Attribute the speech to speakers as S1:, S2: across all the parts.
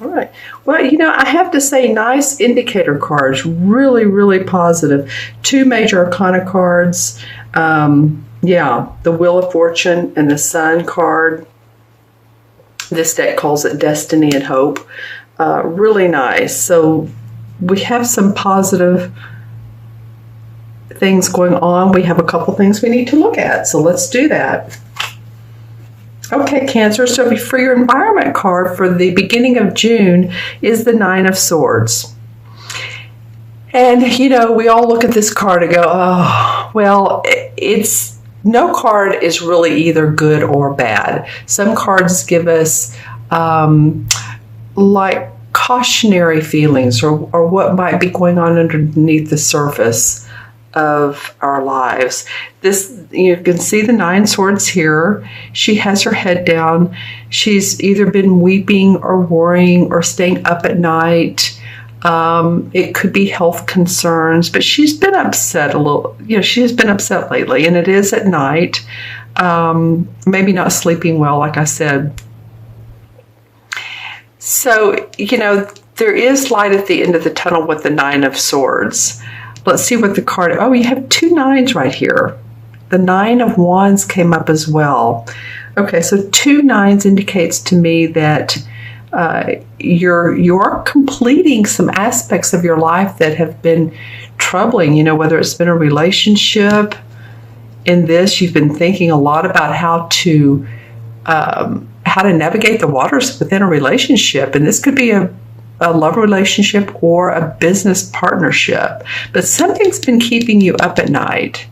S1: All right. Well, I have to say, nice indicator cards. Really, really positive. Two major arcana cards. Yeah, the Wheel of Fortune and the Sun card. This deck calls it Destiny and Hope. Really nice. So we have some positive things going on. We have a couple things we need to look at. So let's do that. Okay, Cancer, so for your environment card for the beginning of June is the Nine of Swords. And, we all look at this card and go, oh, well, no card is really either good or bad. Some cards give us like cautionary feelings or what might be going on underneath the surface of our lives. You can see the Nine Swords here. She has her head down. She's either been weeping or worrying or staying up at night. It could be health concerns, but she's been upset a little. She has been upset lately, and it is at night. Maybe not sleeping well, like I said. So, there is light at the end of the tunnel with the Nine of Swords. Let's see what the card... Oh, you have two nines right here. The Nine of Wands came up as well. Okay, so two nines indicates to me that you're completing some aspects of your life that have been troubling, whether it's been a relationship. In this, you've been thinking a lot about how to navigate the waters within a relationship. And this could be a love relationship or a business partnership. But something's been keeping you up at night.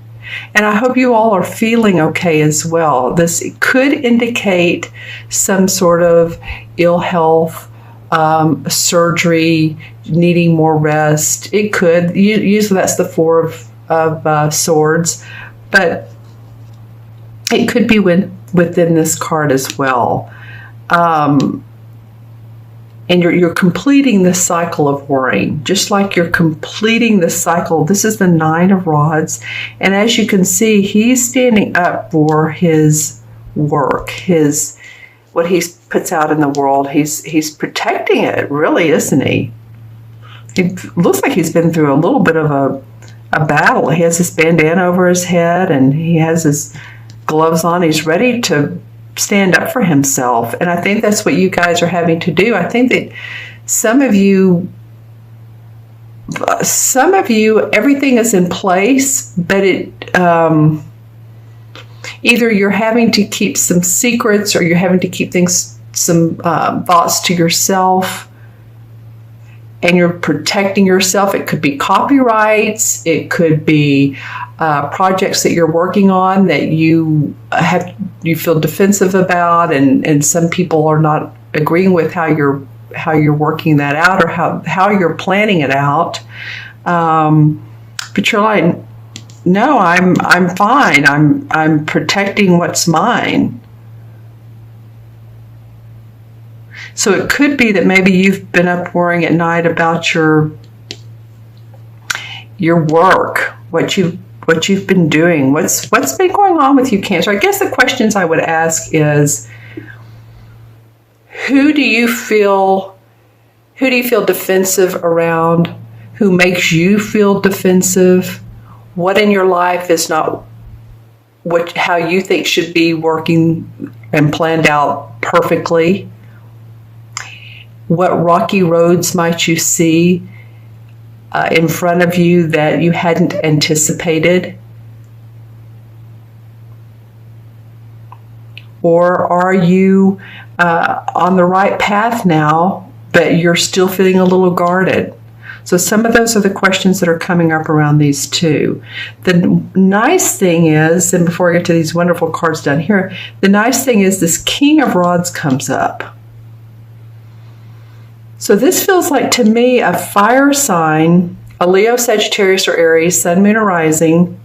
S1: And I hope you all are feeling okay as well. This could indicate some sort of ill health, surgery, needing more rest. It could. Usually that's the Four of Swords. But it could be within this card as well. And you're completing this cycle of worrying, just like you're completing this cycle. This is the Nine of Rods. And as you can see, he's standing up for his work, what he puts out in the world. He's protecting it, really, isn't he? It looks like he's been through a little bit of a battle. He has his bandana over his head and he has his gloves on. He's ready to stand up for himself. And I think that's what you guys are having to do. I think that some of you, everything is in place, but either you're having to keep some secrets or you're having to keep some thoughts to yourself, and you're protecting yourself. It could be copyrights. It could be projects that you're working on that you feel defensive about, and some people are not agreeing with how you're working that out or how you're planning it out. But you're like, no, I'm fine. I'm protecting what's mine. So it could be that maybe you've been up worrying at night about your work, what you've been doing, what's been going on with you, Cancer. I guess the questions I would ask is, who do you feel defensive around? Who makes you feel defensive? What in your life is not how you think should be working and planned out perfectly? What rocky roads might you see in front of you that you hadn't anticipated? Or are you on the right path now, but you're still feeling a little guarded? So some of those are the questions that are coming up around these two. The nice thing is, and before I get to these wonderful cards down here, the nice thing is this King of Rods comes up. So this feels like, to me, a fire sign, a Leo, Sagittarius, or Aries, Sun, Moon, or Rising.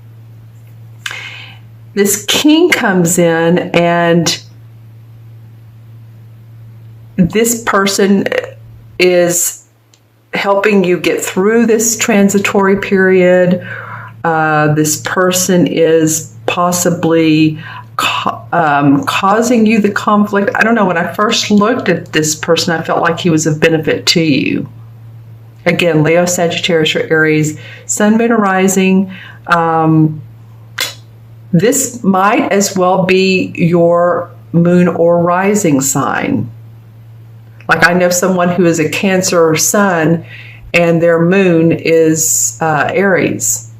S1: This king comes in, and this person is helping you get through this transitory period. This person is possibly causing you the conflict. I don't know. When I first looked at this person, I felt like he was of benefit to you. Again, Leo, Sagittarius, or Aries, Sun, Moon, or Rising. This might as well be your moon or rising sign. Like I know someone who is a Cancer Sun and their moon is Aries.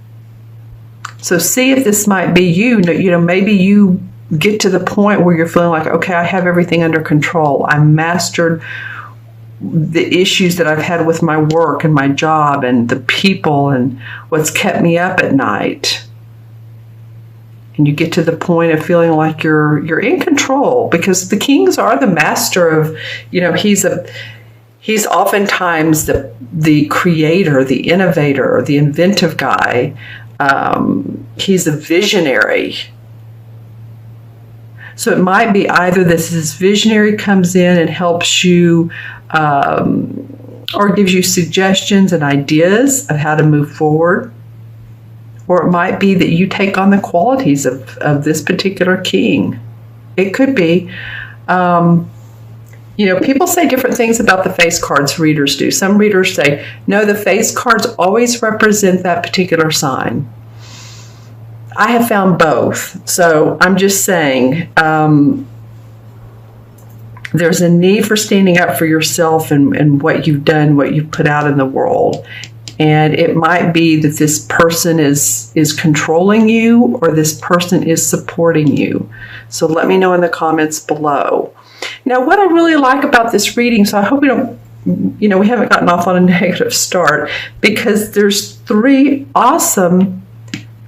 S1: So see if this might be you. You know, maybe you get to the point where you're feeling like, okay, I have everything under control. I mastered the issues that I've had with my work and my job and the people and what's kept me up at night. And you get to the point of feeling like you're in control, because the kings are the master of, you know, he's oftentimes the creator, the innovator, the inventive guy. He's a visionary. So it might be either this visionary comes in and helps you or gives you suggestions and ideas of how to move forward. Or it might be that you take on the qualities of this particular king. It could be. You know, people say different things about the face cards, readers do. Some readers say, no, the face cards always represent that particular sign. I have found both. So I'm just saying, there's a need for standing up for yourself and what you've done, what you've put out in the world. And it might be that this person is controlling you, or this person is supporting you. So let me know in the comments below. Now, what I really like about this reading, so I hope we don't, you know, we haven't gotten off on a negative start, because there's 3 awesome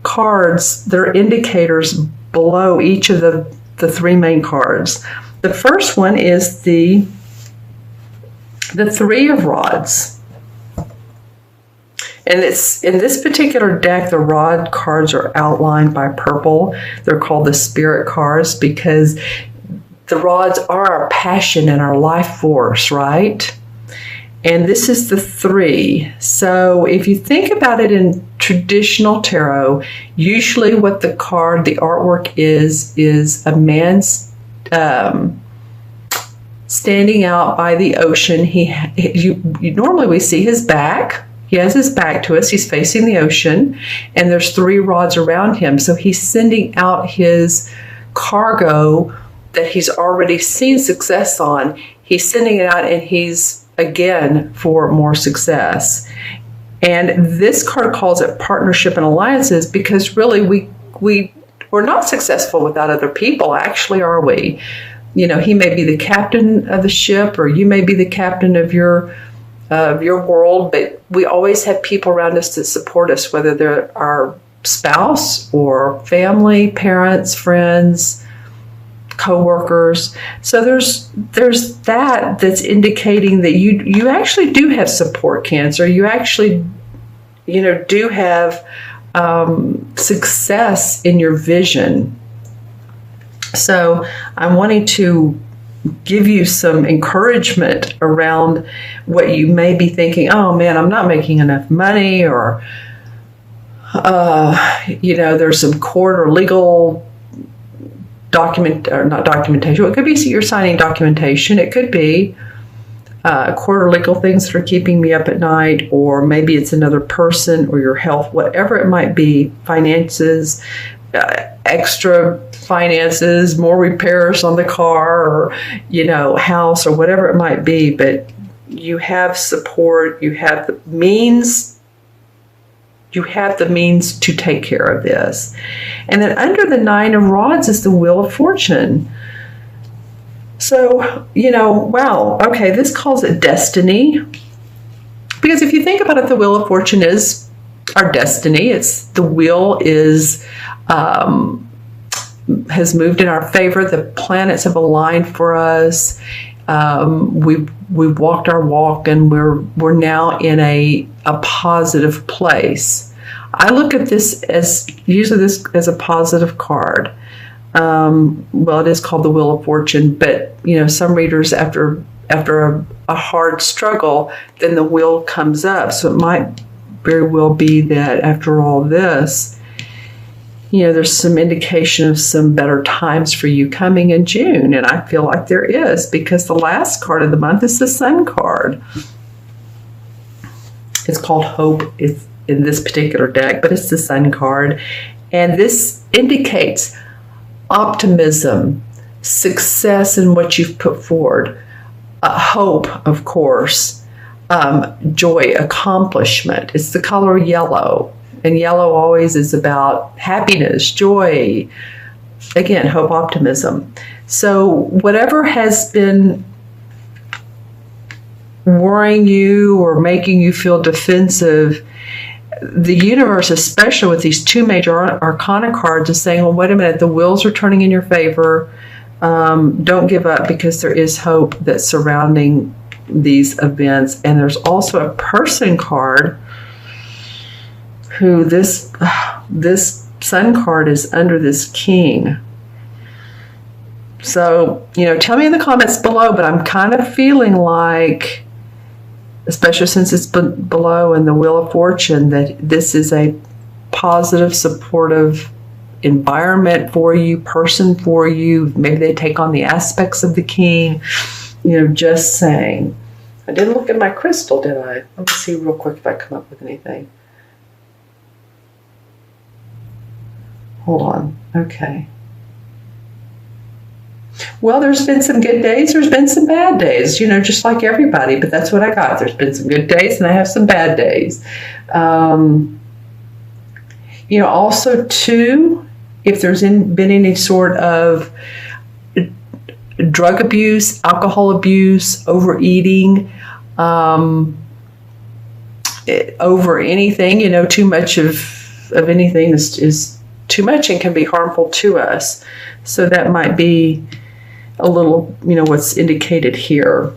S1: cards that are indicators below each of the 3 main cards. The first one is the 3 of Rods. And it's in this particular deck, the rod cards are outlined by purple. They're called the spirit cards because the rods are our passion and our life force, right? And this is the 3. So if you think about it in traditional tarot, usually what the artwork is a man's standing out by the ocean. Normally we see his back. He has his back to us. He's facing the ocean, and there's 3 rods around him. So he's sending out his cargo that he's already seen success on. He's sending it out, and he's, again, for more success. And this card calls it partnership and alliances, because really we're not successful without other people, actually, are we? You know, he may be the captain of the ship, or you may be the captain of your world, but we always have people around us that support us, whether they're our spouse or family, parents, friends, co-workers. So there's that's indicating that you actually do have support, Cancer. You actually, you know, do have success in your vision. So I'm wanting to give you some encouragement around what you may be thinking, oh man, I'm not making enough money, or you know, there's some court or legal not documentation. It could be you're signing documentation. It could be court or legal things that are keeping me up at night, or maybe it's another person or your health, whatever it might be, finances, extra finances, more repairs on the car, or, you know, house, or whatever it might be. But you have support, you have the means, to take care of this. And then under the 9 of Rods is the Wheel of Fortune. So, you know, wow, okay, this calls it destiny. Because if you think about it, the Wheel of Fortune is our destiny. It's the wheel is has moved in our favor. The planets have aligned for us. We've walked our walk, and we're now in a positive place. I look at this as a positive card. Well, it is called the Wheel of Fortune, but you know, some readers after a hard struggle, then the wheel comes up. So it might very well be that after all this, there's some indication of some better times for you coming in June. And I feel like there is, because the last card of the month is the Sun card. It's called Hope. It's in this particular deck, but it's the Sun card. And this indicates optimism, success in what you've put forward, hope, of course, joy, accomplishment. It's the color yellow. And yellow always is about happiness, joy, again, hope, optimism. So whatever has been worrying you or making you feel defensive, the universe, especially with these two major arcana cards, is saying, well, wait a minute, the wheels are turning in your favor. Don't give up, because there is hope that's surrounding these events. And there's also a person card who this Sun card is under this King. So, tell me in the comments below, but I'm kind of feeling like, especially since it's below in the Wheel of Fortune, that this is a positive, supportive environment for you, person for you. Maybe they take on the aspects of the King. Just saying. I didn't look at my crystal, did I? Let me see real quick if I come up with anything. Hold on. Okay. Well, there's been some good days. There's been some bad days, just like everybody. But that's what I got. There's been some good days, and I have some bad days. Also, too, if there's been any sort of drug abuse, alcohol abuse, overeating, over anything, too much of anything is too much and can be harmful to us. So that might be a little, what's indicated here.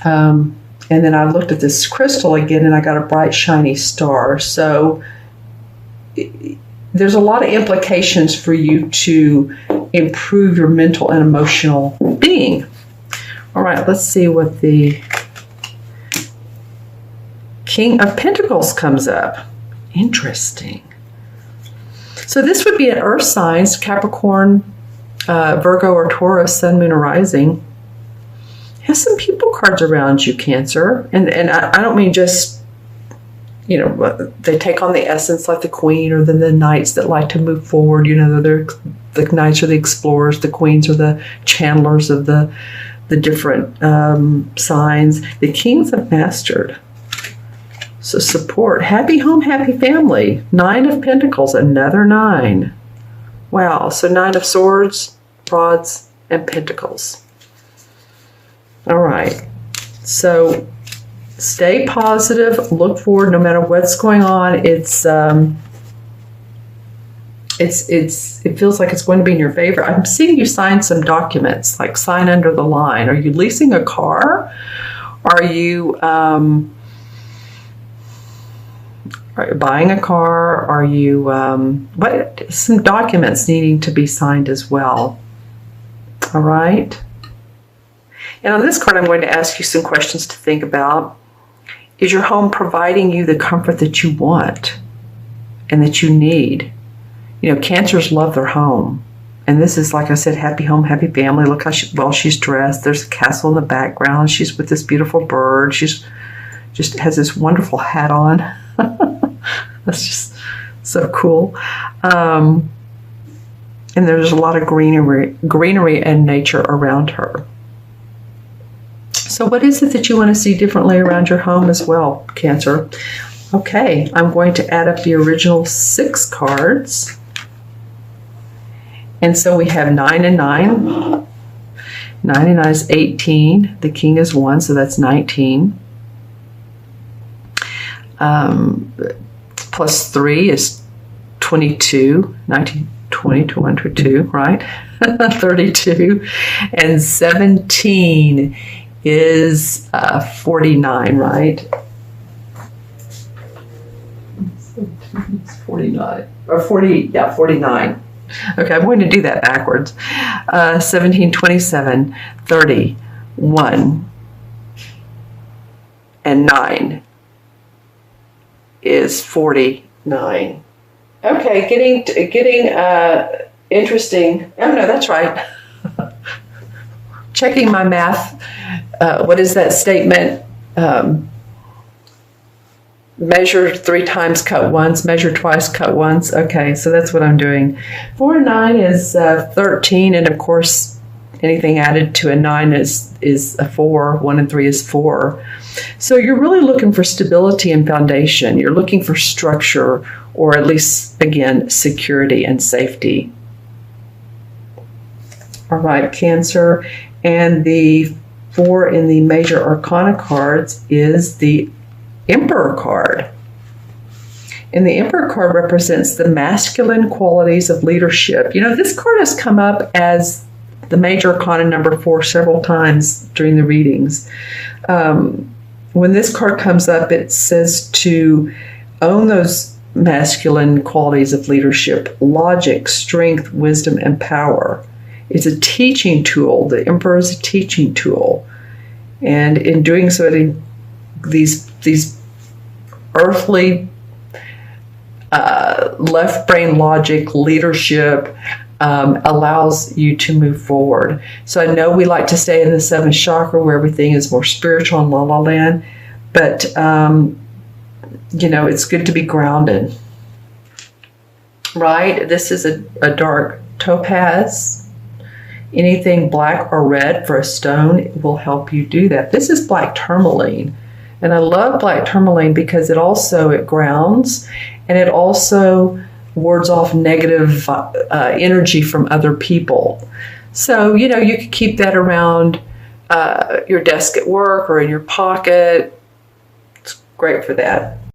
S1: And then I looked at this crystal again, and I got a bright, shiny star. So there's a lot of implications for you to improve your mental and emotional being. All right, let's see what the King of Pentacles comes up. Interesting. So this would be an earth signs, Capricorn, Virgo, or Taurus, Sun, Moon, or Rising. Has some people cards around you, Cancer. And I don't mean just, they take on the essence like the Queen, or the Knights that like to move forward. The Knights are the explorers, the Queens are the channelers of the different signs. The Kings have mastered. So support, happy home, happy family. 9 of Pentacles, another 9. Wow, so 9 of Swords, Rods, and Pentacles. All right, so stay positive, look forward no matter what's going on. It feels like it's going to be in your favor. I'm seeing you sign some documents, like sign under the line. Are you leasing a car? Are you buying a car? Are you some documents needing to be signed as well? All right. And on this card, I'm going to ask you some questions to think about. Is your home providing you the comfort that you want and that you need? Cancers love their home. And this is, like I said, happy home, happy family. Look how well she's dressed. There's a castle in the background. She's with this beautiful bird. She's just has this wonderful hat on. That's just so cool. And there's a lot of greenery and nature around her. So what is it that you want to see differently around your home as well, Cancer? Okay, I'm going to add up the original 6 cards. And so we have 9 and 9. 9 and 9 is 18. The King is 1, so that's 19. Plus 3 is 22. 19, 20 to 1 to 2, right? 32. And 17 is 49, right? 49. Or 40, yeah, 49. Okay, I'm going to do that backwards. 17, 27, 30, 1, and 9 is 49. Okay, getting interesting. Oh no, that's right. Checking my math. What is that statement? Measure 3 times, cut once. Measure twice, cut once. Okay, so that's what I'm doing. 4 and 9 is 13, and of course, anything added to a 9 is a 4. 1 and 3 is 4. So you're really looking for stability and foundation. You're looking for structure, or at least, again, security and safety. All right, Cancer. And the 4 in the major arcana cards is the Emperor card. And the Emperor card represents the masculine qualities of leadership. You know, this card has come up as the major arcana number 4 several times during the readings. When this card comes up, it says to own those masculine qualities of leadership: logic, strength, wisdom, and power. It's a teaching tool. The Emperor is a teaching tool. And in doing so, these earthly left brain logic leadership allows you to move forward. So I know we like to stay in the 7th chakra where everything is more spiritual and la la land, but you know, it's good to be grounded, right? This is a dark topaz. Anything black or red for a stone will help you do that. This is black tourmaline. And I love black tourmaline because it grounds, and it also wards off negative energy from other people. So, you know, you could keep that around your desk at work or in your pocket. It's great for that.